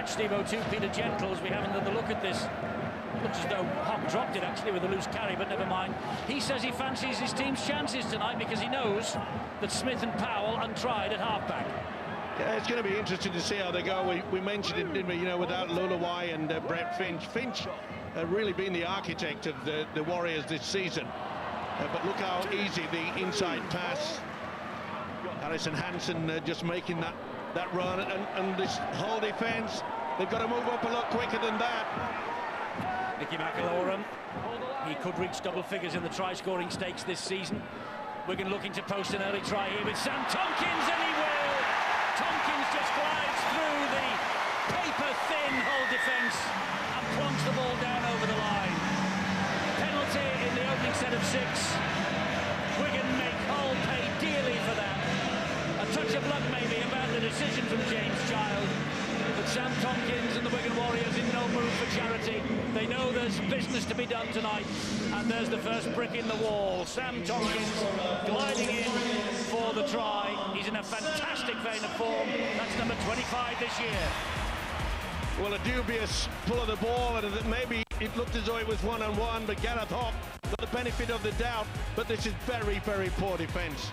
match, Steve-O, to Peter Gentles. We have another look at this. Looks as though Hock dropped it actually with a loose carry, but never mind. He says he fancies his team's chances tonight because he knows that Smith and Powell untried at halfback. Yeah, it's going to be interesting to see how they go. We mentioned it, didn't we? You know, without Lulawai and Brett Finch. Finch really been the architect of the Warriors this season. But look how easy the inside pass. Harrison Hansen just making that run, and this whole defence, they've got to move up a lot quicker than that. Nicky McIlaurin, he could reach double figures in the try-scoring stakes this season. Wigan looking to post an early try here with Sam Tompkins, and he will! Tompkins just glides through the paper-thin Hull defence and plonks the ball down over the line. Penalty in the opening set of 6. Wigan make Hull pay dearly for that. A touch of luck maybe about the decision from James Child, but Sam Tompkins and the Wigan Warriors in no mood for charity. They know there's business to be done tonight, and there's the first brick in the wall. Sam Tompkins gliding in for the try. He's in a fantastic vein of form. That's number 25 this year. Well, a dubious pull of the ball, and maybe it looked as though it was one-on-one, but Gareth Hock got the benefit of the doubt. But this is very, very poor defence.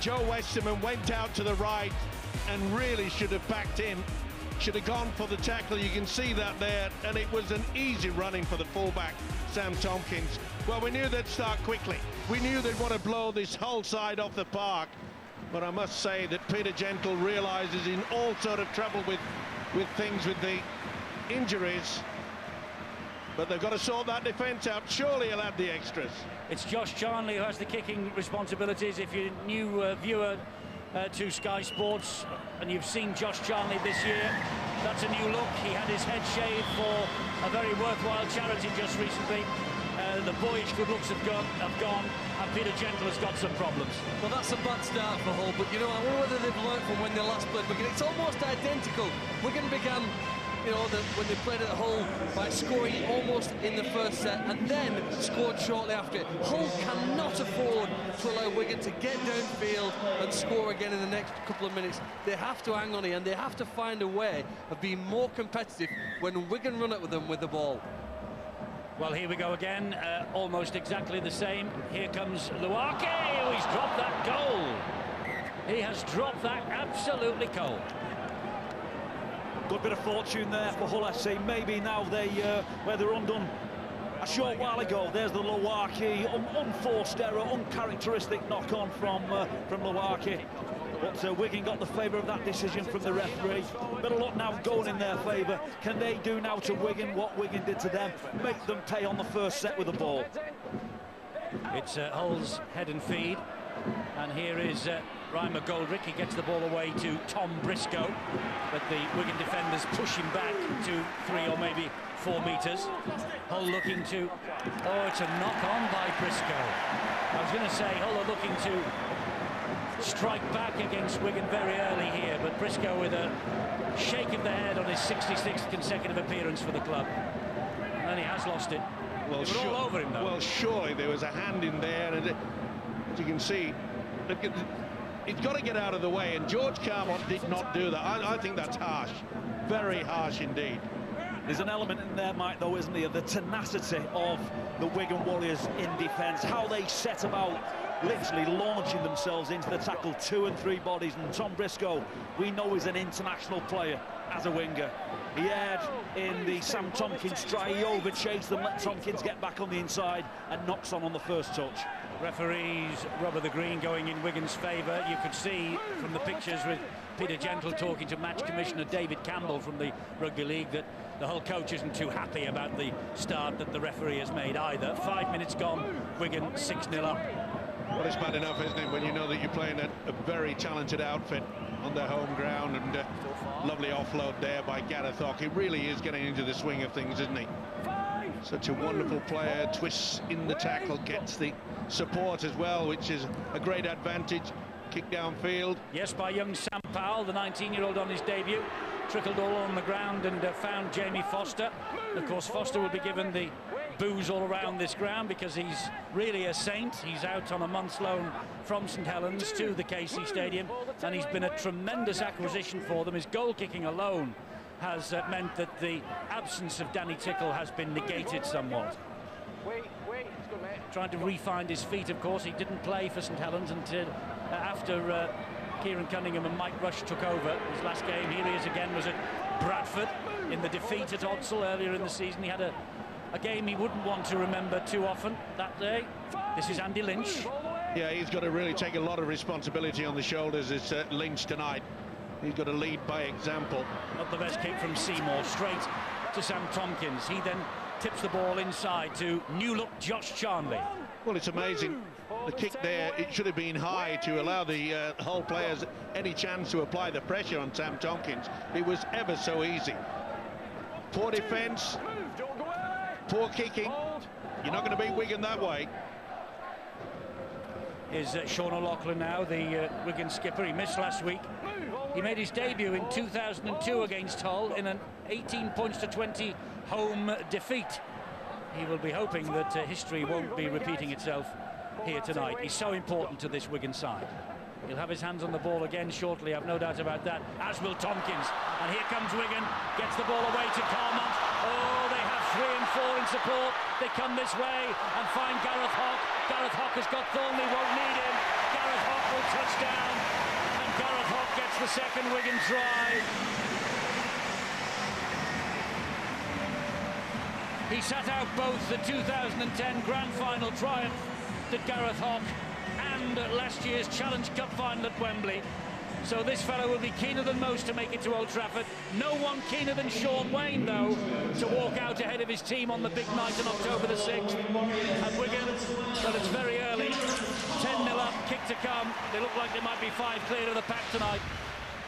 Joe Westerman went out to the right and really should have backed in, should have gone for the tackle. You can see that there, and it was an easy running for the fullback, Sam Tompkins. Well, we knew they'd start quickly. We knew they'd want to blow this whole side off the park. But I must say that Peter Gentle realises in all sort of trouble with things, with the injuries. But they've got to sort that defence out. Surely he'll add the extras. It's Josh Charnley who has the kicking responsibilities. If you're a new viewer to Sky Sports and you've seen Josh Charnley this year, that's a new look. He had his head shaved for a very worthwhile charity just recently. The boyish good looks have gone, and Peter Gentle has got some problems. Well, that's a bad start for Hull, but you know, I wonder whether they've learnt from when they last played Wigan. It's almost identical. Wigan began, you know, when they played at Hull by scoring almost in the first set and then scored shortly after it. Hull cannot afford to allow Wigan to get downfield and score again in the next couple of minutes. They have to hang on here, and they have to find a way of being more competitive when Wigan run it with them with the ball. Well, here we go again, almost exactly the same. Here comes Luake, oh, he's dropped that goal. He has dropped that absolutely cold. Good bit of fortune there for Hull FC. Maybe now where they're undone a short while ago. There's the Luake, unforced error, uncharacteristic knock-on from Luake. But Wigan got the favour of that decision from the referee. Bit of luck now going in their favour. Can they do now to Wigan what Wigan did to them? Make them pay on the first set with the ball. It's Hull's head and feed. And here is Ryan McGoldrick. He gets the ball away to Tom Briscoe. But the Wigan defenders push him back to 3 or maybe 4 metres. Hull looking to... Oh, it's a knock-on by Briscoe. I was going to say Hull are looking to strike back against Wigan very early here, but Briscoe with a shake of the head on his 66th consecutive appearance for the club. And then he has lost it. Well, they were all over him, though. Well, surely there was a hand in there, and as you can see, he's got to get out of the way, and George Carmont did not do that. I think that's harsh. Very harsh indeed. There's an element in there, Mike, though, isn't there? The tenacity of the Wigan Warriors in defence, how they set about literally launching themselves into the tackle, 2 and 3 bodies. And Tom Briscoe, we know, is an international player as a winger. He had in the Sam Tompkins try, he overchased them, let Tompkins get back on the inside and knocks on the first touch. Referees rubber the green going in Wigan's favour. You could see from the pictures with Peter Gentle talking to match commissioner David Campbell from the Rugby League that the Hull coach isn't too happy about the start that the referee has made either. 5 minutes gone, Wigan 6-0 up. Well, it's bad enough, isn't it, when you know that you're playing a very talented outfit on their home ground, and lovely offload there by Gareth Hock. He really is getting into the swing of things, isn't he? Such a wonderful player, twists in the tackle, gets the support as well, which is a great advantage. Kick downfield. Yes, by young Sam Powell, the 19-year-old on his debut. Trickled all on the ground and found Jamie Foster. Of course, Foster will be given the boos all around this ground because he's really a saint. He's out on a month's loan from St Helens to the KC Stadium, and he's been a tremendous acquisition for them. His goal kicking alone has meant that the absence of Danny Tickle has been negated somewhat. It's good, mate. Trying to re-find his feet, of course. He didn't play for St Helens until after Kieran Cunningham and Mike Rush took over. His last game, here he is again, was at Bradford in the defeat at Odsal earlier in the season. He had a game he wouldn't want to remember too often that day. This is Andy Lynch. Yeah, he's got to really take a lot of responsibility on the shoulders. It's Lynch tonight. He's got to lead by example. Not the best kick from Seymour, straight to Sam Tompkins. He then tips the ball inside to new-look Josh Charnley. Well, it's amazing. The kick there, it should have been high to allow the Hull players any chance to apply the pressure on Sam Tompkins. It was ever so easy. Poor defence, poor kicking. You're not going to beat Wigan that way. Is Sean O'Loughlin now, the Wigan skipper. He missed last week. He made his debut in 2002 against Hull in an 18 points to 20 home defeat. He will be hoping that history won't be repeating itself here tonight. He's so important to this Wigan side. He'll have his hands on the ball again shortly, I've no doubt about that, as will Tompkins. And here comes Wigan, gets the ball away to Carmont. Oh, they have 3 and 4 in support. They come this way and find Gareth Hock. Gareth Hock has got Thornley, won't need him. Gareth Hock will touch down, and Gareth Hock gets the second Wigan try. He sat out both the 2010 Grand Final triumph, did Gareth Hock, and last year's Challenge Cup final at Wembley. So this fellow will be keener than most to make it to Old Trafford. No one keener than Sean Wayne, though, to walk out ahead of his team on the big night on October the 6th. And Wigan, well, it's very early. 10-0 up, kick to come. They look like they might be 5 clear of the pack tonight.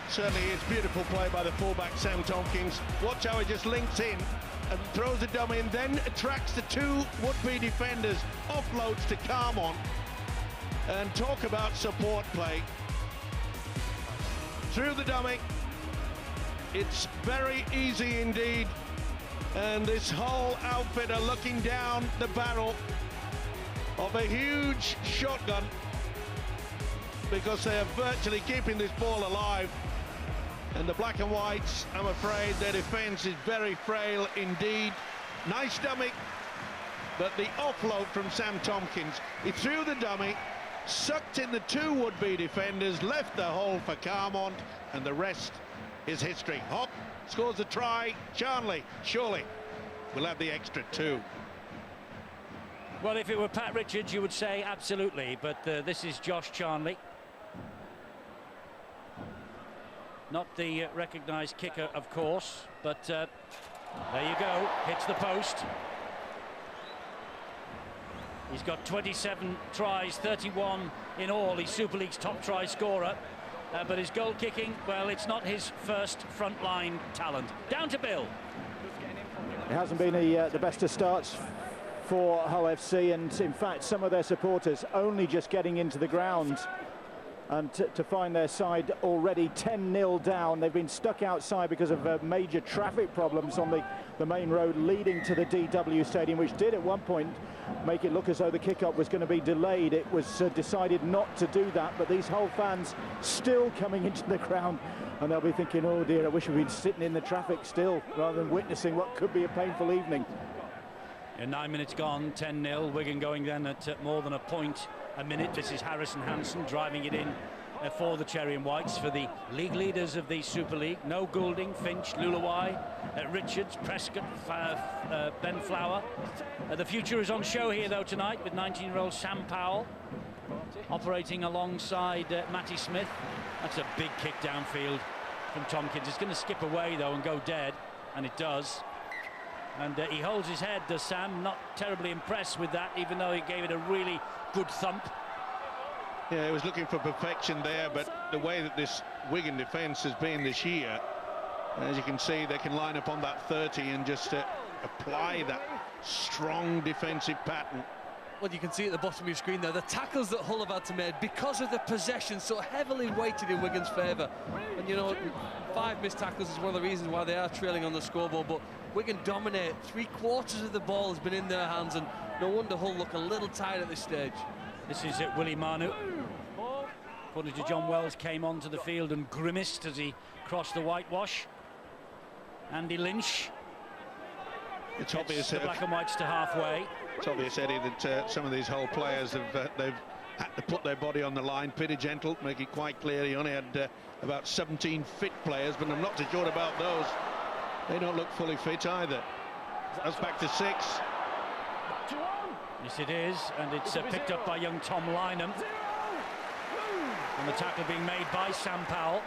Certainly it's beautiful play by the fullback Sam Tompkins. Watch how he just links in and throws the dummy and then attracts the 2 would-be defenders, offloads to Carmont. And talk about support play. Through the dummy. It's very easy indeed. And this whole outfit are looking down the barrel of a huge shotgun because they are virtually keeping this ball alive. And the black and whites, I'm afraid their defence is very frail indeed. Nice dummy, but the offload from Sam Tompkins. He threw the dummy, sucked in the 2 would-be defenders, left the hole for Carmont, and the rest is history. Hock scores a try. Charnley, surely, will have the extra 2. Well, if it were Pat Richards, you would say absolutely, but this is Josh Charnley. Not the recognised kicker, of course, but there you go, hits the post. He's got 27 tries, 31 in all. He's Super League's top try scorer. But his goal kicking, well, it's not his first frontline talent. Down to Bill. It hasn't been the best of starts for Hull FC, and in fact some of their supporters only just getting into the ground, and to find their side already 10-0 down. They've been stuck outside because of major traffic problems on the main road leading to the DW Stadium, which did at one point make it look as though the kick-up was going to be delayed. It was decided not to do that, but these Hull fans still coming into the ground, and they'll be thinking, oh dear, I wish we'd been sitting in the traffic still rather than witnessing what could be a painful evening. 9 minutes gone, 10-0. Wigan going then at more than a point a minute. This is Harrison Hansen driving it in for the Cherry and Whites, for the league leaders of the Super League. No Goulding, Finch, Lulawai, Richards, Prescott, Ben Flower. The future is on show here though tonight with 19-year-old Sam Powell operating alongside Matty Smith. That's a big kick downfield from Tompkins. It's going to skip away though and go dead, and it does. And he holds his head, does Sam. Not terribly impressed with that, even though he gave it a really good thump. Yeah, he was looking for perfection there, but the way that this Wigan defence has been this year, as you can see, they can line up on that 30 and just apply that strong defensive pattern. Well, you can see at the bottom of your screen there, the tackles that Hull have had to make because of the possession so heavily weighted in Wigan's favour. And, you know, 5 missed tackles is one of the reasons why they are trailing on the scoreboard, but Wigan dominate. 3/4 of the ball has been in their hands, and no wonder Hull look a little tired at this stage. This is Willie Manu. According to John Wells, came onto the field and grimaced as he crossed the whitewash. Andy Lynch. It's obvious the black and whites to halfway. It's obvious, Eddie, that some of these whole players they've had to put their body on the line. Peter Gentle make it quite clear he only had about 17 fit players, but I'm not too sure about those. They don't look fully fit either. That's back to 6. Yes, it is, and it's picked up by young Tom Lynham. And the tackle being made by Sam Powell.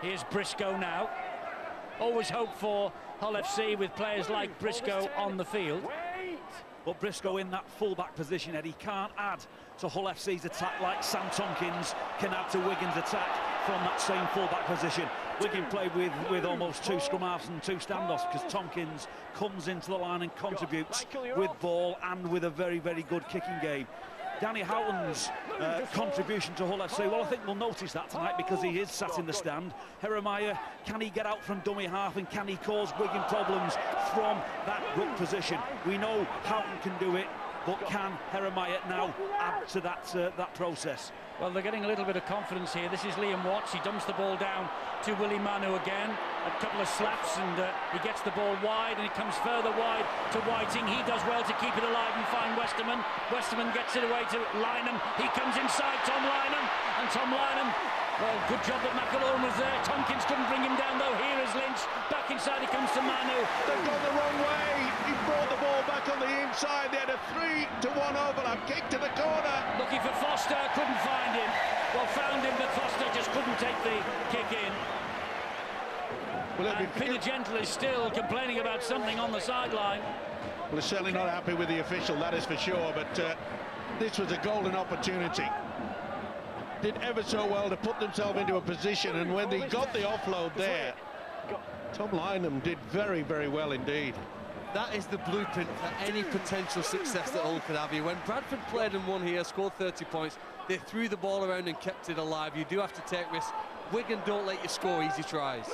Here's Briscoe now. Always hope for Hull FC with players like Briscoe on the field. But Briscoe in that full-back position, Eddie, can't add to Hull FC's attack like Sam Tompkins can add to Wigan's attack from that same full-back position. Wigan played with almost 2 scrum halves and 2 standoffs because Tompkins comes into the line and contributes with ball and with a very, very good kicking game. Danny Houghton's contribution to Hull FC, well, I think we'll notice that tonight because he is sat in the stand. Jeremiah, can he get out from dummy half and can he cause Wigan problems from that ruck position? We know Houghton can do it, but can Jeremiah now add to that process? Well, they're getting a little bit of confidence here. This is Liam Watts. He dumps the ball down to Willie Manu again. A couple of slaps and he gets the ball wide and it comes further wide to Whiting. He does well to keep it alive and find Westerman. Westerman gets it away to Lynham. He comes inside Tom Lynham, and Tom Lynham, well, good job that McIlroy was there. Tompkins couldn't bring him down though. Here is Lynch. Back inside he comes to Manu. They've gone the wrong way. He brought the ball back on the inside. They had a 3-1 overlap. Kick to the corner. Looking for Foster, couldn't find him. Well, found him, but Foster just couldn't take the kick in. And Peter Gentle is still complaining about something on the sideline. Well, he's certainly not happy with the official, that is for sure, but this was a golden opportunity. Did ever so well to put themselves into a position, and when they got the offload there, Tom Lynham did very, very well indeed. That is the blueprint for any potential success that Hull could have here. When Bradford played and won here, scored 30 points, they threw the ball around and kept it alive. You do have to take risks. Wigan don't let you score easy tries.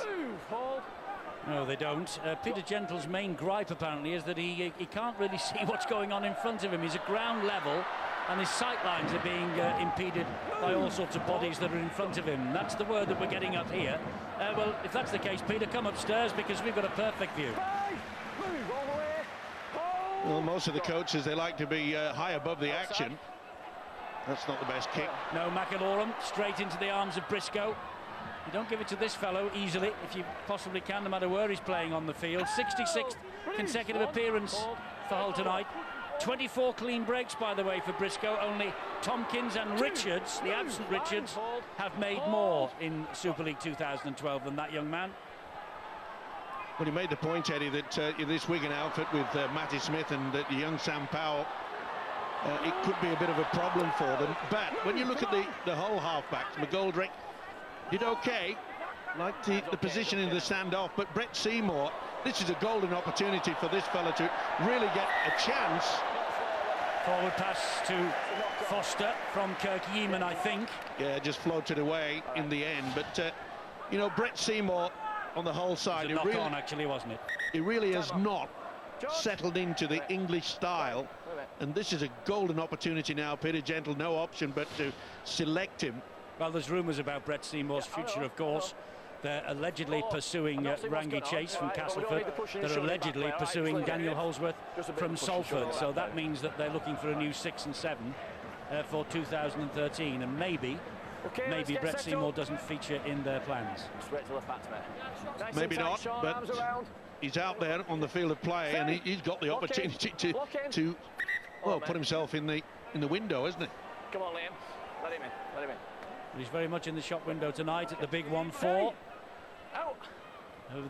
No, they don't. Peter Gentle's main gripe apparently is that he can't really see what's going on in front of him. He's at ground level and his sight lines are being impeded by all sorts of bodies that are in front of him. That's the word that we're getting up here. Well, if that's the case, Peter, come upstairs because we've got a perfect view. Well, most of the coaches, they like to be high above the action. That's not the best kick. No, McIlroy straight into the arms of Briscoe. You don't give it to this fellow easily, if you possibly can, no matter where he's playing on the field. 66th consecutive appearance for Hull tonight. 24 clean breaks, by the way, for Briscoe. Only Tompkins and Richards, the absent Richards, have made more in Super League 2012 than that young man. Well, he made the point, Eddie, that this Wigan outfit with Matty Smith and the young Sam Powell, it could be a bit of a problem for them. But when you look at the Hull halfbacks, McGoldrick did okay, like the position in the standoff, but Brett Seymour, this is a golden opportunity for this fella to really get a chance. Forward pass to Foster from Kirk Yeeman, I think. Yeah, just floated away in the end, but you know, Brett Seymour on the whole side, it was a knock on, actually, wasn't it? He really has not settled into the English style, and this is a golden opportunity now. Peter Gentle, no option but to select him. Well, there's rumours about Brett Seymour's future, of course. They're allegedly pursuing Rangi Chase from Castleford. They're allegedly pursuing Daniel Holsworth from Salford. So that means that they're looking for a new 6 and 7 for 2013. And maybe Brett Seymour doesn't feature in their plans. Maybe not, but he's out there on the field of play, and he's got the opportunity to well, put himself in the window, isn't it? Come on, Liam. Let him in. Let him in. He's very much in the shop window tonight at the big 1-4.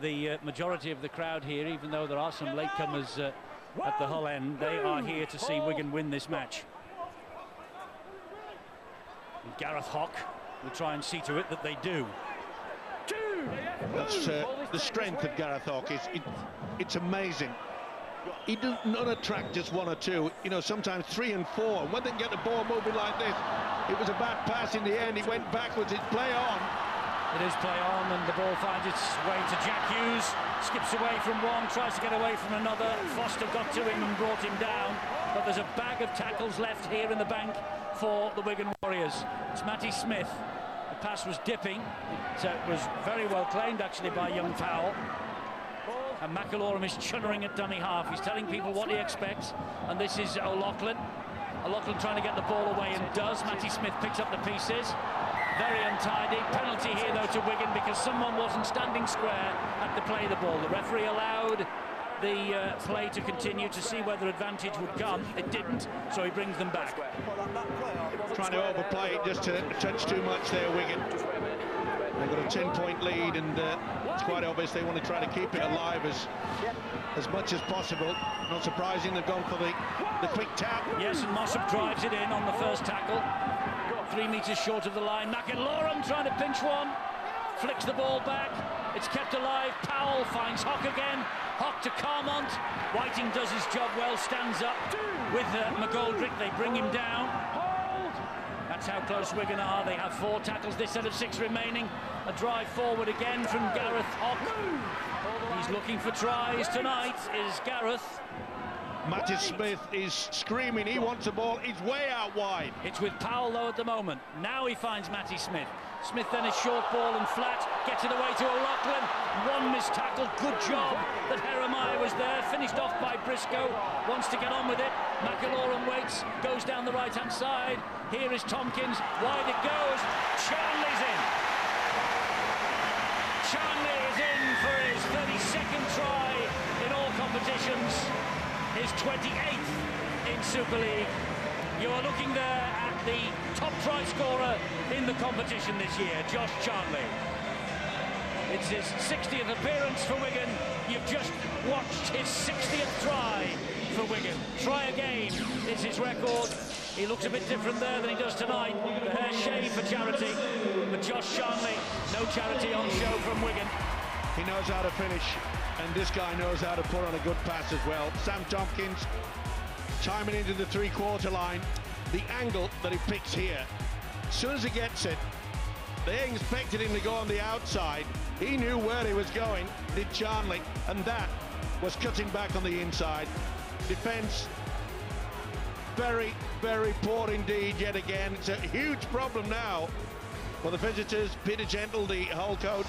The majority of the crowd here, even though there are some latecomers at the Hull end, they are here to see Wigan win this match. And Gareth Hock will try and see to it that they do. That's the strength of Gareth Hock. It's amazing. He does not attract just 1 or 2, you know, sometimes 3 and 4. And when they get the ball moving like this, it was a bad pass in the end. He went backwards. It's play on. It is play on, and the ball finds its way to Jack Hughes. Skips away from one, tries to get away from another. Foster got to him and brought him down. But there's a bag of tackles left here in the bank for the Wigan Warriors. It's Matty Smith, a pass was dipping. It was very well claimed, actually, by young Powell. And McIlroy is chunnering at dummy half. He's telling people what he expects. And this is O'Loughlin. O'Loughlin trying to get the ball away and does. Matty Smith picks up the pieces. Very untidy. Penalty here, though, to Wigan because someone wasn't standing square at the play of the ball. The referee allowed the play to continue to see whether advantage would come. It didn't, so he brings them back. Trying to overplay it just to touch too much there, Wigan. They've got a 10-point lead, and it's quite obvious they want to try to keep it alive as much as possible. Not surprising they've gone for the quick tap. Yes, and Mossop drives it in on the first tackle. 3 metres short of the line. McIlroy trying to pinch one. Flicks the ball back. It's kept alive. Powell finds Hock again. Hock to Carmont. Whiting does his job well, stands up with McGoldrick. They bring him down. That's how close Wigan are. They have 4 tackles this set of 6 remaining. A drive forward again from Gareth Hock. He's looking for tries tonight, is Gareth. Matty Smith is screaming. He wants the ball. He's way out wide. It's with Powell, though, at the moment. Now he finds Matty Smith. Smith then a short ball and flat. Gets it away to O'Loughlin. One missed tackle. Good job that Jeremiah was there. Finished off by Briscoe. Wants to get on with it. McIlroy waits. Goes down the right-hand side. Here is Tompkins. Wide it goes. Charnley's in. Charnley is in for his 32nd try in all competitions. His 28th in Super League. You are looking there at the top try scorer in the competition this year, Josh Charnley. It's his 60th appearance for Wigan. You've just watched his 60th try for Wigan. Try again is his record. He looks a bit different there than he does tonight. The hair shaved for charity. But Josh Charnley, no charity on show from Wigan. He knows how to finish, and this guy knows how to put on a good pass as well. Sam Tompkins chiming into the three-quarter line. The angle that he picks here, as soon as he gets it, they expected him to go on the outside. He knew where he was going, did Charnley, and that was cutting back on the inside. Defence, very, very poor indeed yet again. It's a huge problem now for the visitors. Peter Gentle, the Hull coach.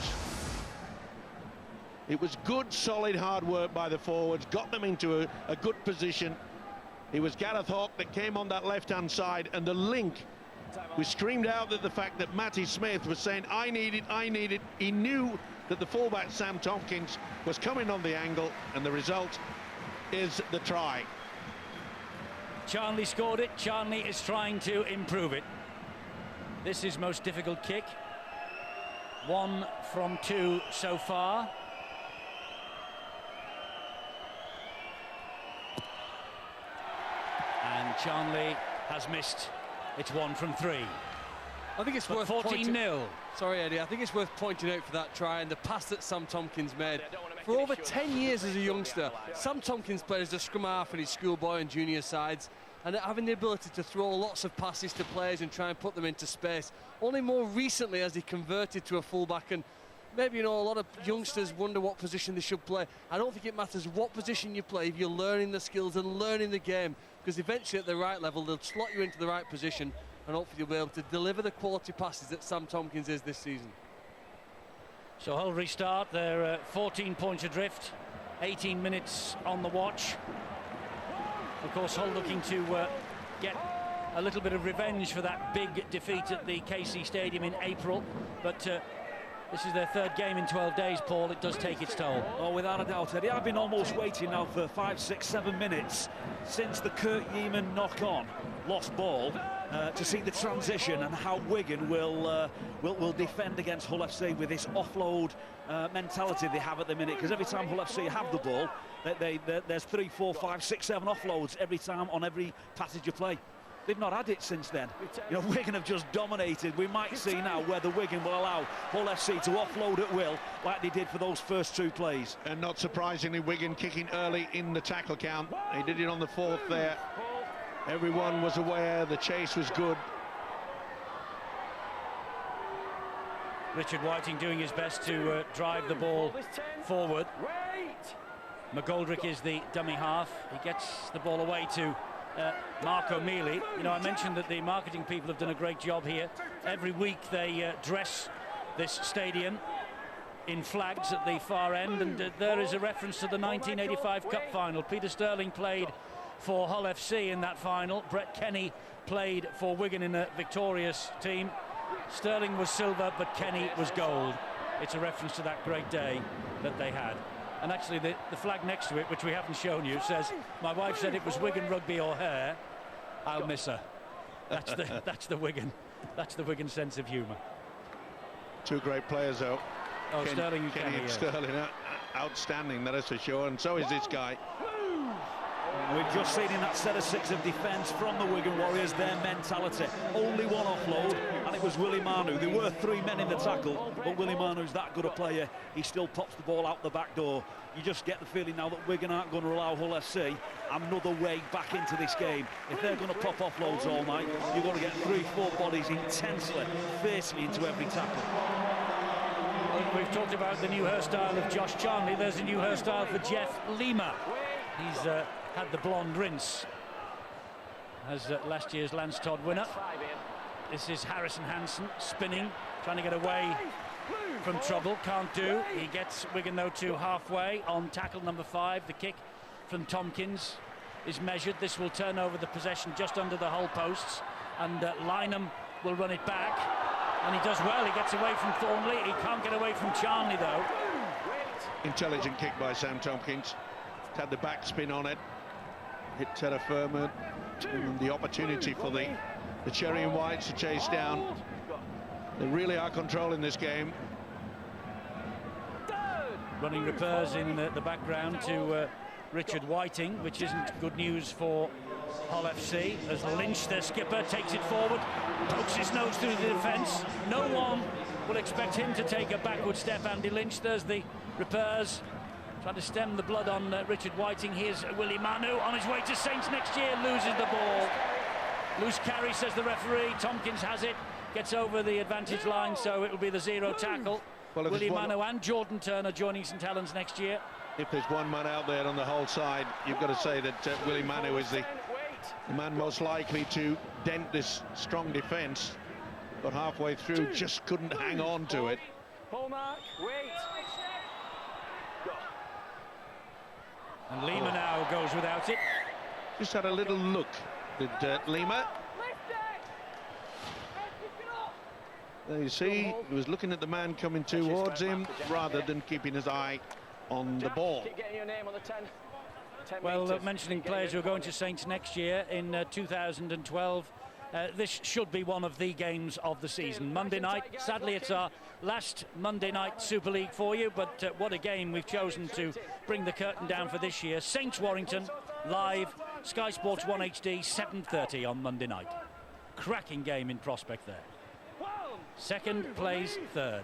It was good, solid, hard work by the forwards, got them into a good position. It was Gareth Hock that came on that left-hand side, and the link was screamed out at the fact that Matty Smith was saying, I need it, I need it. He knew that the fullback, Sam Tompkins, was coming on the angle, and the result is the try. Charnley scored it. Charnley is trying to improve it. This is most difficult kick. 1 from 2 so far. And Charnley has missed. It's 1 from 3. I think it's worth 14-0. Sorry, Eddie. I think it's worth pointing out for that try and the pass that Sam Tompkins made. For over 10 years as a youngster, Sam Tompkins played as a scrum half in his schoolboy and junior sides, and having the ability to throw lots of passes to players and try and put them into space. Only more recently has he converted to a fullback, and maybe, you know, a lot of youngsters wonder what position they should play. I don't think it matters what position you play if you're learning the skills and learning the game, because eventually at the right level they'll slot you into the right position, and hopefully you'll be able to deliver the quality passes that Sam Tompkins is this season. So Hull restart. They're 14 points adrift, 18 minutes on the watch. Of course, Hull looking to get a little bit of revenge for that big defeat at the KC Stadium in April, but this is their 3rd game in 12 days, Paul. It does take its toll. Oh, without a doubt, Eddie. I've been almost waiting now for 5, 6, 7 minutes since the Kurt Yeaman knock-on lost ball to see the transition and how Wigan will defend against Hull FC with this offload mentality they have at the minute. Because every time Hull FC have the ball, there's 3, 4, 5, 6, 7 offloads every time on every passage of play. They've not had it since then. You know, Wigan have just dominated. We might see now whether Wigan will allow Hull FC to offload at will like they did for those first 2 plays. And not surprisingly, Wigan kicking early in the tackle count. They did it on the 4th there. Everyone was aware the chase was good. Richard Whiting doing his best to drive the ball forward. McGoldrick is the dummy half. He gets the ball away to Mark O'Mealy. You know, I mentioned that the marketing people have done a great job here. Every week they dress this stadium in flags at the far end, and there is a reference to the 1985 Cup final. Peter Sterling played for Hull FC in that final. Brett Kenny played for Wigan in a victorious team. Sterling was silver, but Kenny was gold. It's a reference to that great day that they had. And actually the flag next to it, which we haven't shown you, says, "My wife said it was Wigan rugby or hair. I'll miss her." That's the Wigan sense of humour. Two great players though. Oh, Sterling and Kenny Kenny, and Sterling, outstanding, that is for sure, and so is this guy. We've just seen in that set of six of defence from the Wigan Warriors their mentality. Only one offload, and it was Willie Manu. There were three men in the tackle, but Willie Manu's that good a player. He still pops the ball out the back door. You just get the feeling now that Wigan aren't going to allow Hull FC another way back into this game. If they're going to pop offloads all night, you've got to get 3-4 bodies intensely, fiercely into every tackle. We've talked about the new hairstyle of Josh Charnley. There's a new hairstyle for Jeff Lima. He's had the blonde rinse as last year's Lance Todd winner. This is Harrison Hansen spinning, trying to get away from trouble. Can't do. He gets Wigan though to halfway on tackle number 5. The kick from Tompkins is measured. This will turn over the possession just under the Hull posts, and Lynham will run it back. And he does well. He gets away from Thornley. He can't get away from Charnley though. Intelligent kick by Sam Tompkins. Had the backspin on it. Hit terra firma. And the opportunity for the Cherry and Whites to chase down. They really are controlling this game. Running repairs in the background to Richard Whiting, which isn't good news for Hull FC, as Lynch, their skipper, takes it forward, pokes his nose through the defence. No one will expect him to take a backward step. Andy Lynch, there's the repairs, trying to stem the blood on Richard Whiting. Here's Willie Manu on his way to Saints next year, loses the ball. Loose carry, says the referee. Tompkins has it, gets over the advantage line, so it will be the zero tackle. Well, Willie Manu and Jordan Turner joining St Helens next year. If there's one man out there on the whole side, you've got to say that Willie Manu is the man most likely to dent this strong defence. Got halfway through, just couldn't hang on to it. And Lima now goes without it. Just had a little look, did Lima. There you see, he was looking at the man coming towards him rather than keeping his eye on the ball. Well, mentioning players who are going to Saints next year in 2012, this should be one of the games of the season. Monday night, sadly it's our last Monday night Super League for you, but what a game we've chosen to bring the curtain down for this year. Saints Warrington, live, Sky Sports 1 HD, 7:30 on Monday night. Cracking game in prospect there. Second plays third.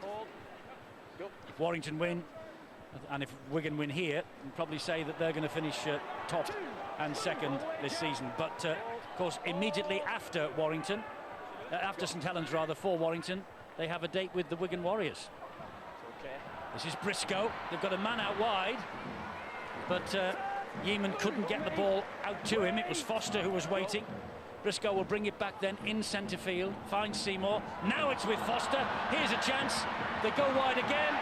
If Warrington win, and if Wigan win here, we'll probably say that they're going to finish top and second this season. But of course, immediately after Warrington, after St Helens rather, for Warrington, they have a date with the Wigan Warriors. This is Briscoe. They've got a man out wide, but Yeaman couldn't get the ball out to him. It was Foster who was waiting. Briscoe will bring it back then in centre field, finds Seymour. Now it's with Foster. Here's a chance. They go wide again.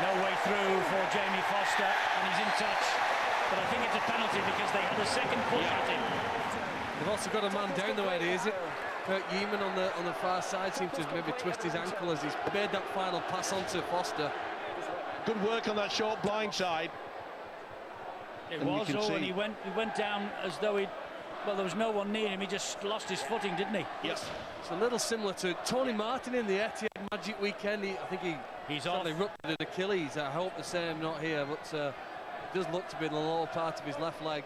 No way through for Jamie Foster, and he's in touch. But I think it's a penalty because they had a second push at him. They've also got a man down the way, is it? Kurt Yeaman on the far side seems to maybe twist his ankle as he's made that final pass on to Foster. Good work on that short blind side. It was, and he went down as though well, there was no one near him. He just lost his footing, didn't he? Yes. It's a little similar to Tony Martin in the Etihad Magic Weekend. I think he's sadly ruptured an Achilles. I hope the same not here, but it does look to be in the lower part of his left leg.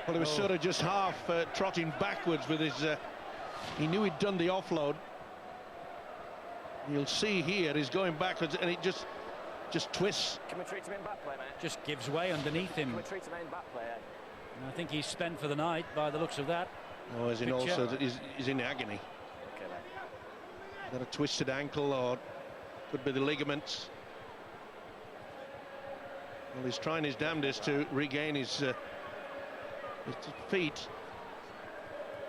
Well, he was sort of just half trotting backwards with his... he knew he'd done the offload. You'll see here he's going backwards, and it just twists. Can we treat him in back play, mate? Just gives way underneath him. Can we treat him in back play? I think he's spent for the night by the looks of that. Oh, he's in agony. Okay, mate. Got a twisted ankle, or could be the ligaments. Well, he's trying his damnedest to regain his It's feet.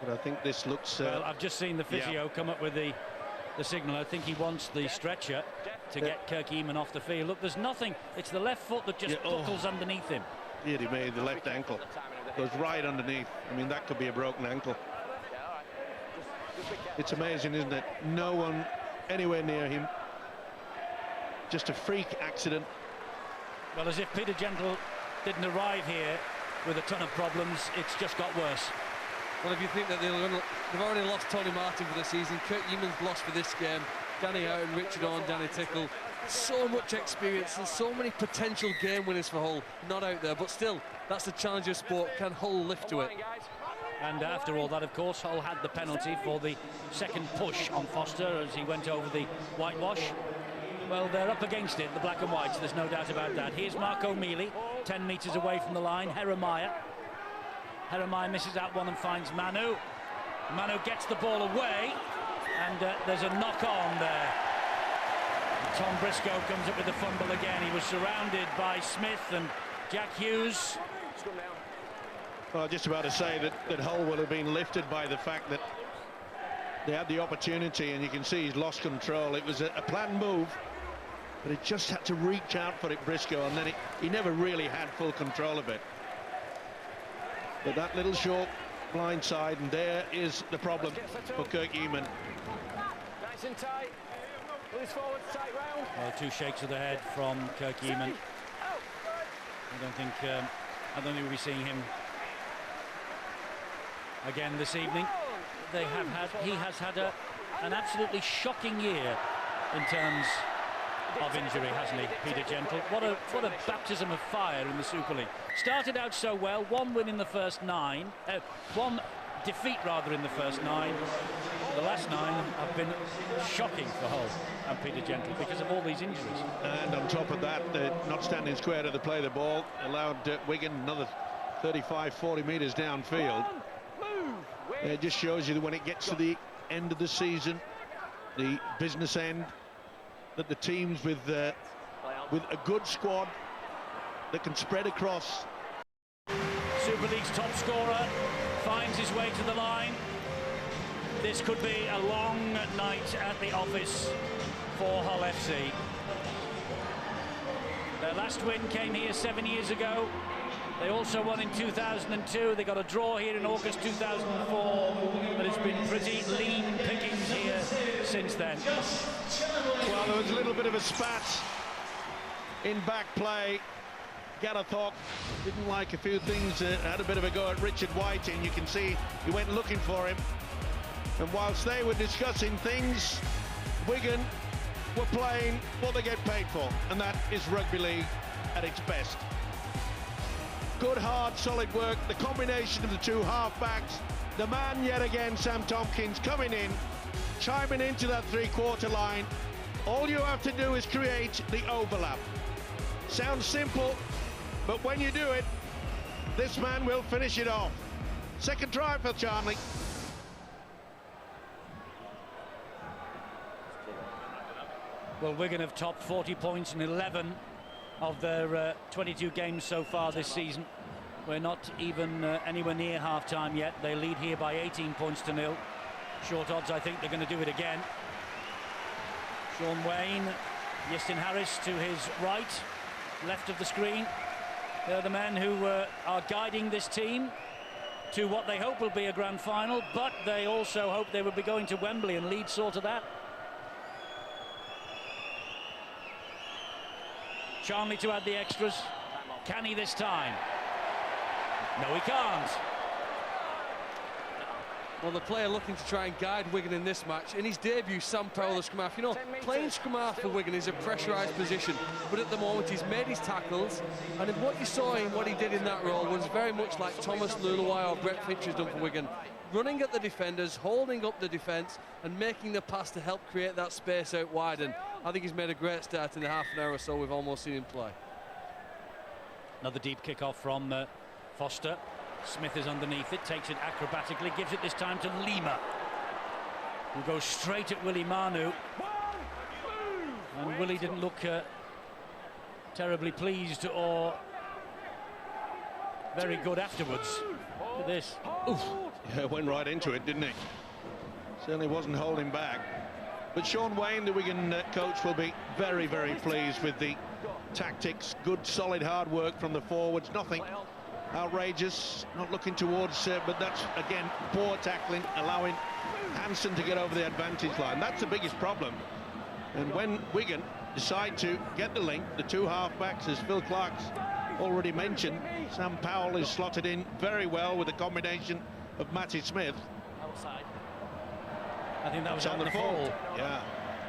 But I think this looks... well, I've just seen the physio come up with the signal. I think he wants the stretcher to get Kirk Eamon off the field. Look, there's nothing. It's the left foot that just buckles underneath him. Dear me, the left ankle goes right underneath. I mean, that could be a broken ankle. It's amazing, isn't it? No one anywhere near him. Just a freak accident. Well, as if Peter Gentle didn't arrive here with a ton of problems, it's just got worse. Well, if you think that they've already lost Tony Martin for the season, Kirk Eamon's lost for this game, Danny Houghton, Richard Orne, Danny Tickle, so much experience and so many potential game winners for Hull not out there, but still, that's the challenge of sport. Can Hull lift to it? And after all that, of course, Hull had the penalty for the second push on Foster as he went over the whitewash. Well, they're up against it, the black and whites, there's no doubt about that. Here's Mark O'Mealy, 10 metres away from the line. Jeremiah misses that one and finds Manu. Manu gets the ball away, and there's a knock-on there. Tom Briscoe comes up with the fumble again. He was surrounded by Smith and Jack Hughes. Well, just about to say that Hull will have been lifted by the fact that they had the opportunity, and you can see he's lost control. It was a planned move, but it just had to reach out for it, Briscoe, and then he never really had full control of it. But that little short blind side, and there is the problem for Kirk Eamon. Nice and tight. Loose forward, tight round. Well, 2 shakes of the head from Kirk Eamon. I don't think we'll be seeing him again this evening. He has had an absolutely shocking year in terms of injury, hasn't he, Peter Gentle? What a baptism of fire in the Super League. Started out so well, 1 win in the first 9, 1 defeat rather in the first 9. The last 9 have been shocking for Hull and Peter Gentle because of all these injuries. And on top of that, not standing square to play the ball, allowed Wigan another 35-40 metres downfield. It just shows you that when it gets to the end of the season, the business end, that the teams with a good squad that can spread across. Super League's top scorer finds his way to the line. This could be a long night at the office for Hull FC. Their last win came here 7 years ago. They also won in 2002. They got a draw here in August 2004, but it's been pretty lean pickings here since then. Well, there was a little bit of a spat in back play. Gareth Hawke didn't like a few things, had a bit of a go at Richard White, and you can see he went looking for him. And whilst they were discussing things, Wigan were playing what they get paid for, and that is rugby league at its best. Good, hard, solid work. The combination of the 2 half-backs. The man yet again, Sam Tompkins, coming in, chiming into that 3-quarter line. All you have to do is create the overlap. Sounds simple, but when you do it, this man will finish it off. Second try for Charnley. Well, Wigan have topped 40 points in 11 of their 22 games so far this season. We're not even anywhere near half-time yet. They lead here by 18 points to 0. Short odds, I think they're going to do it again. Sean Wayne, Yestin Harris to his right, left of the screen. They're the men who are guiding this team to what they hope will be a grand final, but they also hope they will be going to Wembley, and Leeds saw to that. Charnley to add the extras. Can he this time? No, he can't. Well, the player looking to try and guide Wigan in this match. In his debut, Sam Powell, the scrum half. You know, playing scrum half for Wigan is a pressurised position, but at the moment he's made his tackles, and what you saw in what he did in that role was very much like Thomas Luluai or Brett Finch has done for Wigan. Running at the defenders, holding up the defence, and making the pass to help create that space out wide. And I think he's made a great start in the half an hour or so we've almost seen him play. Another deep kick-off from Foster. Smith is underneath it, takes it acrobatically, gives it this time to Lima, who goes straight at Willie Manu. And Willie didn't look terribly pleased or very good afterwards. Look at this. Oof. Yeah, went right into it, didn't he? Certainly wasn't holding back. But Sean Wayne, the Wigan coach, will be very, very pleased with the tactics. Good, solid, hard work from the forwards. Nothing outrageous, not looking towards, but that's, again, poor tackling, allowing Hansen to get over the advantage line. That's the biggest problem. And when Wigan decide to get the link, the two half-backs, as Phil Clark's already mentioned, Sam Powell is slotted in very well with a combination of Matty Smith. Outside. I think that was on on the the fall. Yeah.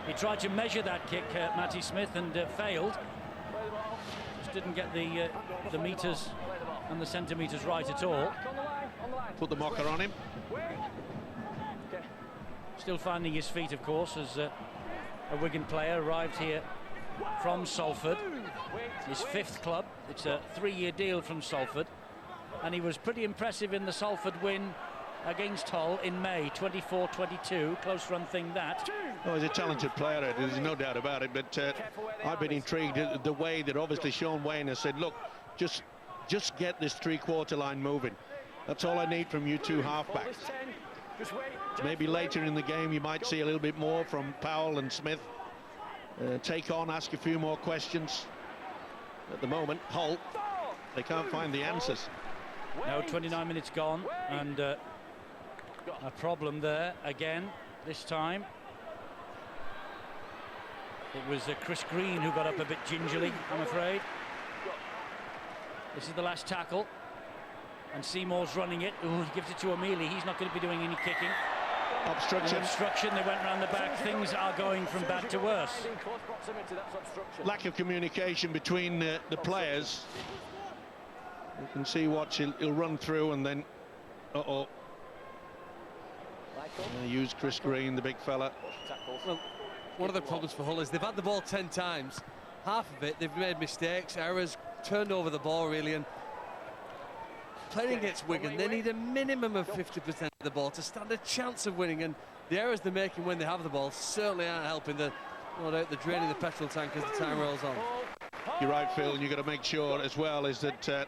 He tried to measure that kick, Matty Smith, and failed. Just didn't get the meters and the centimetres right at all. Put the mocker on him. Still finding his feet, of course, as a Wigan player arrived here from Salford. His 5th club. It's a 3-year deal from Salford, and he was pretty impressive in the Salford win against Hull in May, 24-22. Close run thing that. Oh, he's a talented player, there's no doubt about it, but I've been intrigued at the way that obviously Sean Wayne has said, look, just get this three-quarter line moving. That's all I need from you two halfbacks. Maybe later in the game you might see a little bit more from Powell and Smith. Take on, ask a few more questions. At the moment, Hull, they can't find the answers. Now 29 minutes gone, and a problem there again this time. It was Chris Green who got up a bit gingerly, I'm afraid. This is the last tackle, and Seymour's running it. Ooh, he gives it to O'Mealy. He's not going to be doing any kicking. Obstruction. They went round the back. Things are going from bad to worse. Lack of communication between the players. You can see what he'll run through, and then use Chris Green, the big fella. Well, one of the problems for Hull is they've had the ball 10 times. Half of it they've made mistakes, errors, turned over the ball really, and playing against Wigan, they need a minimum of 50% of the ball to stand a chance of winning, and the errors they're making when they have the ball certainly aren't helping. No doubt they're draining the petrol tank as the time rolls on. You're right, Phil, and you've got to make sure as well is that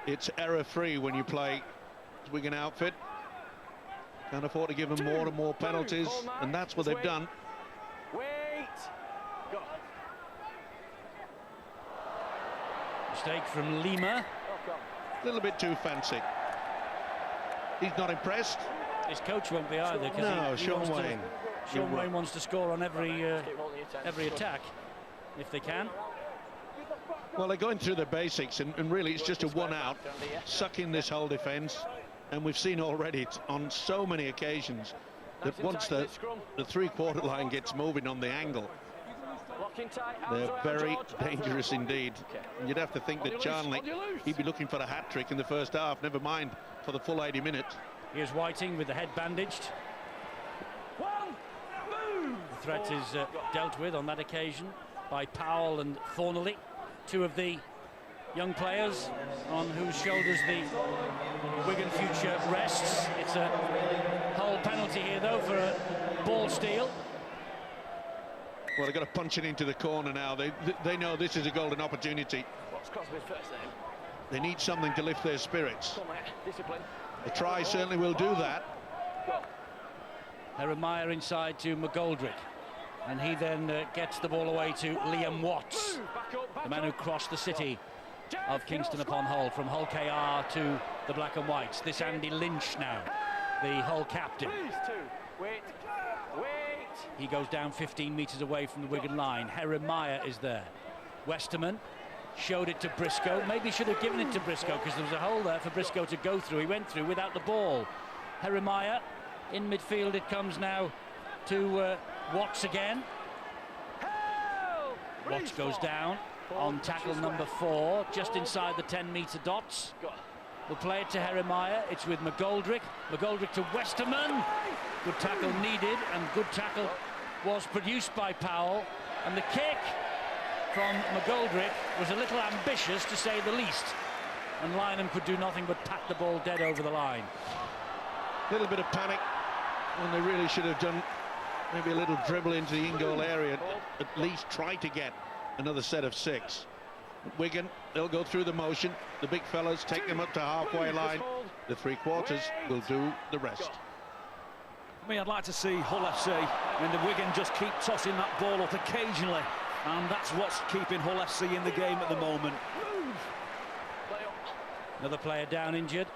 it's error-free when you play Wigan outfit. Can't afford to give them more and more penalties, and that's what they've done. Mistake from Lima. A little bit too fancy. He's not impressed. His coach won't be either. No, Sean Wayne. Sean Wayne wants to score on every attack, if they can. Well, they're going through the basics, and really it's just a one-out, sucking this whole defence. And we've seen already on so many occasions that once the three-quarter line gets moving on the angle, they're very dangerous indeed. And you'd have to think that Charnley, he'd be looking for a hat-trick in the first half, never mind for the full 80 minutes. Here's Whiting with the head bandaged. The threat is dealt with on that occasion by Powell and Thornley, two of the young players on whose shoulders the Wigan future rests. It's a Hull penalty here, though, for a ball steal. Well, they've got to punch it into the corner now. They know this is a golden opportunity. What's Crosby's first name? They need something to lift their spirits. A try certainly will do that. Herremeier inside to McGoldrick, and he then gets the ball away to Liam Watts, the man who crossed the city of Kingston upon Hull from Hull KR to the Black and Whites. This Andy Lynch now, the Hull captain. He goes down 15 metres away from the Wigan line. Herremeier is there. Westerman showed it to Briscoe. Maybe should have given it to Briscoe because there was a hole there for Briscoe to go through. He went through without the ball. Herremeier in midfield. It comes now to Watts again. Watts goes down on tackle number 4, just inside the 10-metre dots. We'll play it to Herremeier. It's with McGoldrick. McGoldrick to Westerman. Good tackle needed, and good tackle was produced by Powell. And the kick from McGoldrick was a little ambitious, to say the least. And Lynham could do nothing but pat the ball dead over the line. A little bit of panic, and they really should have done maybe a little dribble into the in-goal area, at least try to get another set of 6. Wigan, they'll go through the motion. The big fellas take them up to halfway line. The three quarters will do the rest. I mean, I'd like to see Hull FC. I mean, the Wigan just keep tossing that ball up occasionally, and that's what's keeping Hull FC in the game at the moment. Another player down injured.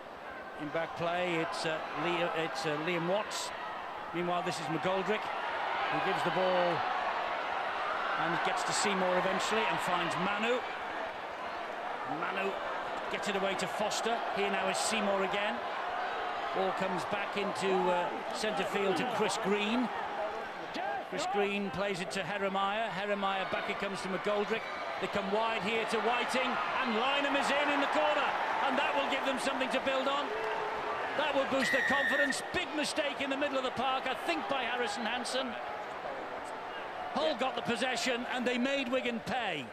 In back play, it's Liam Watts. Meanwhile, this is McGoldrick, who gives the ball and gets to Seymour eventually and finds Manu. Manu gets it away to Foster. Here now is Seymour again. Ball comes back into centre field to Chris Green. Chris Green plays it to Heremiah. Heremiah back it comes to McGoldrick. They come wide here to Whiting, and Lynham is in the corner, and that will give them something to build on. That will boost their confidence. Big mistake in the middle of the park, I think, by Harrison Hansen. Hull got the possession, and they made Wigan pay.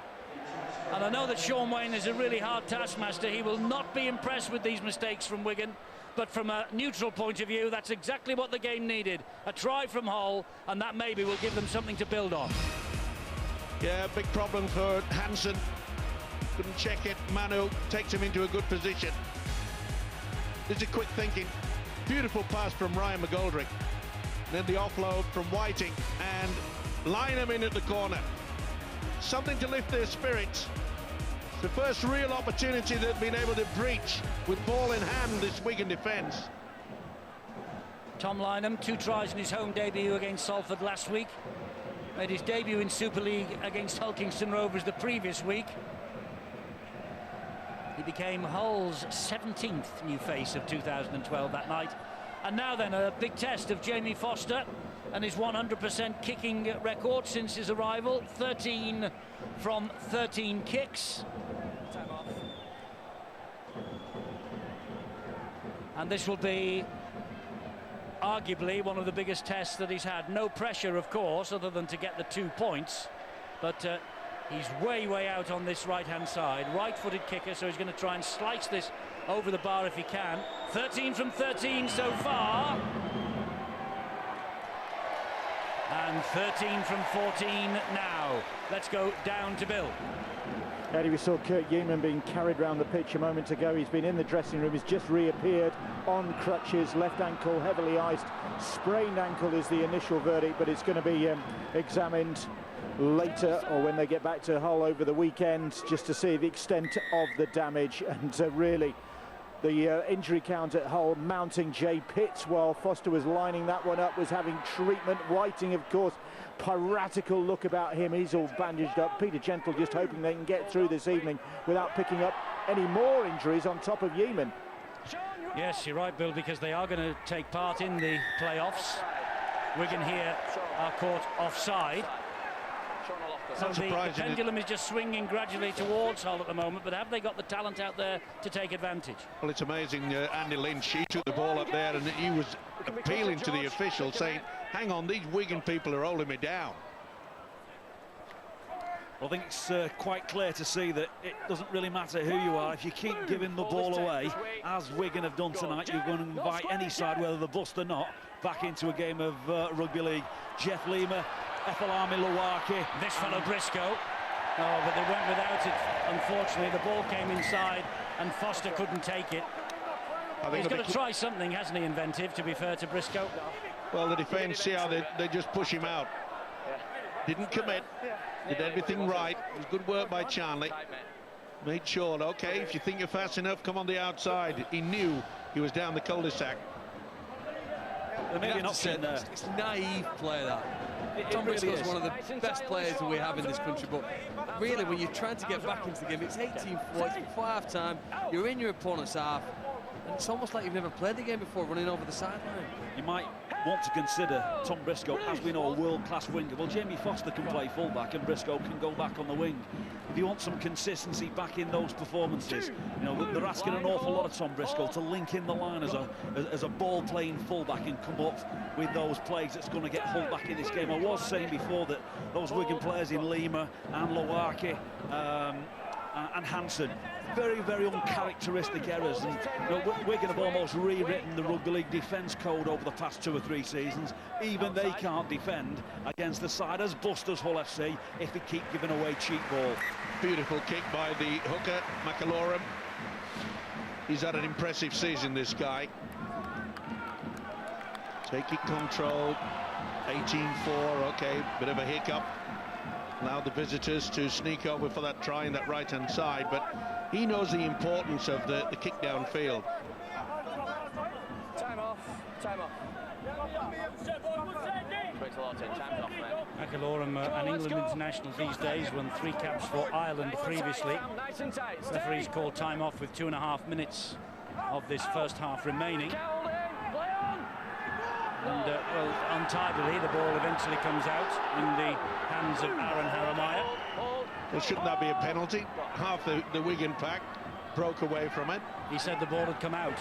And I know that Sean Wayne is a really hard taskmaster. He will not be impressed with these mistakes from Wigan. But from a neutral point of view, that's exactly what the game needed. A try from Hull, and that maybe will give them something to build on. Yeah, big problem for Hansen. Couldn't check it. Manu takes him into a good position. This is quick thinking. Beautiful pass from Ryan McGoldrick. Then the offload from Whiting, and Lynham in at the corner. Something to lift their spirits. The first real opportunity they've been able to breach with ball in hand, this Wigan defence. Tom Lynham, 2 tries in his home debut against Salford last week. Made his debut in Super League against Hull Kingston Rovers the previous week. He became Hull's 17th new face of 2012 that night. And now then, a big test of Jamie Foster and his 100% kicking record since his arrival. 13 from 13 kicks. And this will be arguably one of the biggest tests that he's had. No pressure, of course, other than to get the 2 points. But he's way out on this right-hand side. Right-footed kicker, so he's going to try and slice this over the bar if he can. 13 from 13 so far. And 13 from 14 now. Let's go down to Bill. Eddie, we saw Kurt Yeaman being carried around the pitch a moment ago. He's been in the dressing room. He's just reappeared on crutches. Left ankle heavily iced. Sprained ankle is the initial verdict, but it's going to be examined later, or when they get back to Hull over the weekend, just to see the extent of the damage. And really, the injury count at Hull mounting. Jay Pitts, while Foster was lining that one up, was having treatment. Whiting, of course, piratical look about him. He's all bandaged up. Peter Gentle just hoping they can get through this evening without picking up any more injuries on top of Yeaman. Yes, you're right, Bill, because they are going to take part in the playoffs. Wigan here are caught offside. So the pendulum is just swinging gradually towards Hull at the moment, but have they got the talent out there to take advantage? Well, it's amazing. Andy Lynch, he took the ball up there and he was appealing to the official, saying, hang on, these Wigan people are holding me down. Well, I think it's quite clear to see that it doesn't really matter who you are. If you keep giving the ball away, as Wigan have done tonight, you're going to invite any side, whether they're bust or not, back into a game of rugby league. Jeff Lima, Efalami Lawaki. This fellow Briscoe. Oh, but they went without it. Unfortunately, the ball came inside and Foster couldn't take it. He's got to try something, hasn't he, inventive, to be fair to Briscoe? Well, the defence, see how they just push him out. Didn't commit. Did everything right. It was good work by Charnley. Made sure, okay, if you think you're fast enough, come on the outside. He knew he was down the cul-de-sac. There may be an option there. It's naive play, that. Tom really Briscoe's one of the best players that we have in this country, but really, when you're trying to get back into the game, it's 18-4, it's before half-time, you're in your opponent's half, and it's almost like you've never played the game before, running over the sideline. You might want to consider Tom Briscoe, as we know, a world-class winger. Well, Jamie Foster can play full-back and Briscoe can go back on the wing. If you want some consistency back in those performances, you know, they're asking an awful lot of Tom Briscoe to link in the line as a ball-playing full-back and come up with those plays that's going to get Hull back in this game. I was saying before that those Wigan players in Lima and Lawaki and Hansen, very uncharacteristic errors, and you know, Wigan have almost rewritten the rugby league defence code over the past 2 or 3 seasons. Even they can't defend against the side as busters Hull FC if they keep giving away cheap ball. Beautiful kick by the hooker, McAlorum. He's had an impressive season, this guy. Taking control. 18-4, okay, bit of a hiccup. Allowed the visitors to sneak over for that try in that right-hand side, but he knows the importance of the kick downfield. Time off. Time off. Breaks a lot of time. Time's off, mate. McIlorum, an England international these days, won 3 caps for Ireland previously. Nice and tight. Referees called time off with 2.5 minutes of this first half remaining. And, well, untidily, the ball eventually comes out in the hands of Aaron Jeremiah. Well, shouldn't that be a penalty? Half the Wigan pack broke away from it. He said the ball had come out.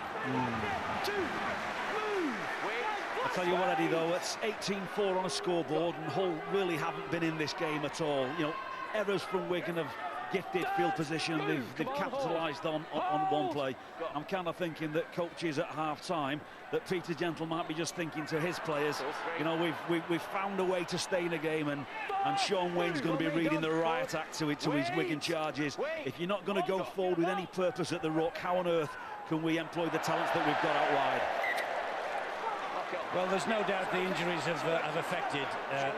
I'll tell you what, Eddie, though, it's 18-4 on a scoreboard, and Hull really haven't been in this game at all. You know, errors from Wigan have gifted field position. They've capitalised on one play. I'm kind of thinking that coaches at half-time, that Peter Gentle might be just thinking to his players, you know, we've found a way to stay in a game, and Sean Wayne's going to be reading the riot act to his Wigan charges. If you're not going to go forward with any purpose at the ruck, how on earth can we employ the talents that we've got out wide? Well, there's no doubt the injuries have affected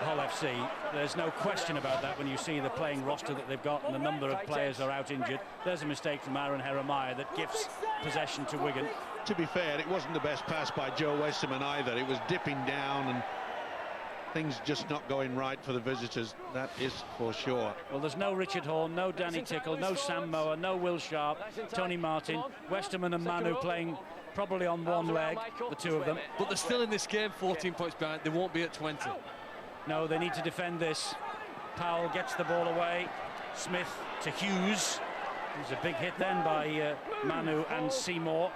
Hull FC. There's no question about that when you see the playing roster that they've got and the number of players are out injured. There's a mistake from Aaron Jeremiah that gives possession to Wigan. To be fair, it wasn't the best pass by Joe Westerman either. It was dipping down and things just not going right for the visitors, that is for sure. Well, there's no Richard Horne, no Danny Tickle, no Sam Mower, no Will Sharp, Tony Martin, Westerman and Manu playing probably on one leg, the two of them. But they're still in this game, 14 points behind. They won't be at 20. No, they need to defend this. Powell gets the ball away. Smith to Hughes. There's a big hit then by Manu and Seymour.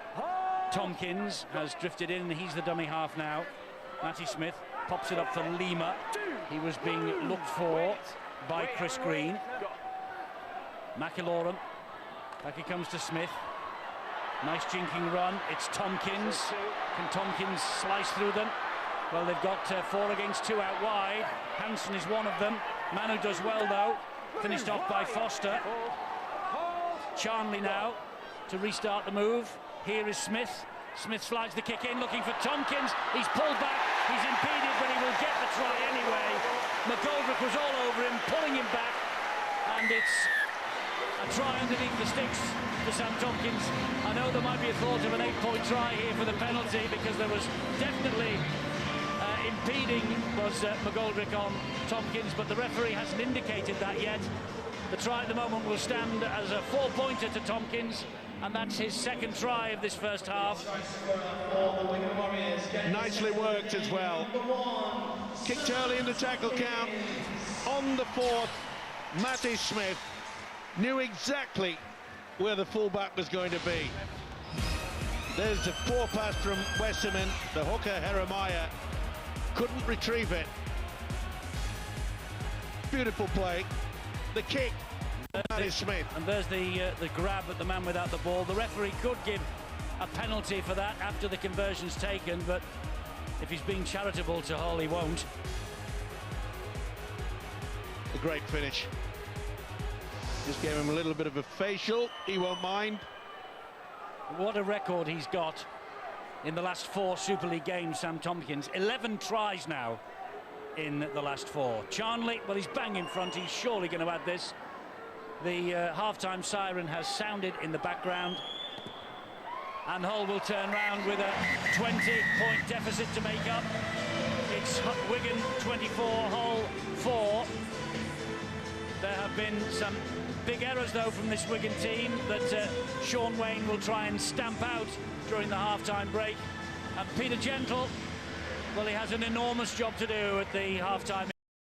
Tompkins has drifted in. He's the dummy half now. Matty Smith pops it up for Lima. He was being looked for by Chris Green. McIlorum. Back he comes to Smith. Nice jinking run. It's Tompkins. Can Tompkins slice through them? Well, they've got 4 against 2 out wide. Hansen is one of them. Manu does well, though. Finished off by Foster. Charnley now to restart the move. Here is Smith. Smith slides the kick in, looking for Tompkins. He's pulled back. He's impeded, but he will get the try anyway. McGoldrick was all over him, pulling him back. And it's a try underneath the sticks for Sam Tompkins. I know there might be a thought of an 8-point try here for the penalty, because there was definitely impeding was McGoldrick on Tompkins, but the referee hasn't indicated that yet. The try at the moment will stand as a 4-pointer to Tompkins, and that's his second try of this first half. Nicely worked as well. Kicked early in the tackle count. On the 4th, Matty Smith knew exactly where the fullback was going to be. There's the poor pass from Westerman. The hooker, Jeremiah, couldn't retrieve it. Beautiful play. The kick, Matty Smith. And there's the grab at the man without the ball. The referee could give a penalty for that after the conversion's taken, but if he's being charitable to Hull, he won't. A great finish. Just gave him a little bit of a facial. He won't mind. What a record he's got in the last 4 Super League games, Sam Tompkins. 11 tries now in the last 4. Charnley, well, he's bang in front. He's surely going to add this. The half-time siren has sounded in the background. And Hull will turn round with a 20-point deficit to make up. It's Wigan 24, Hull 4. There have been some big errors, though, from this Wigan team that Sean Wayne will try and stamp out during the half-time break. And Peter Gentle, well, he has an enormous job to do at the half-time.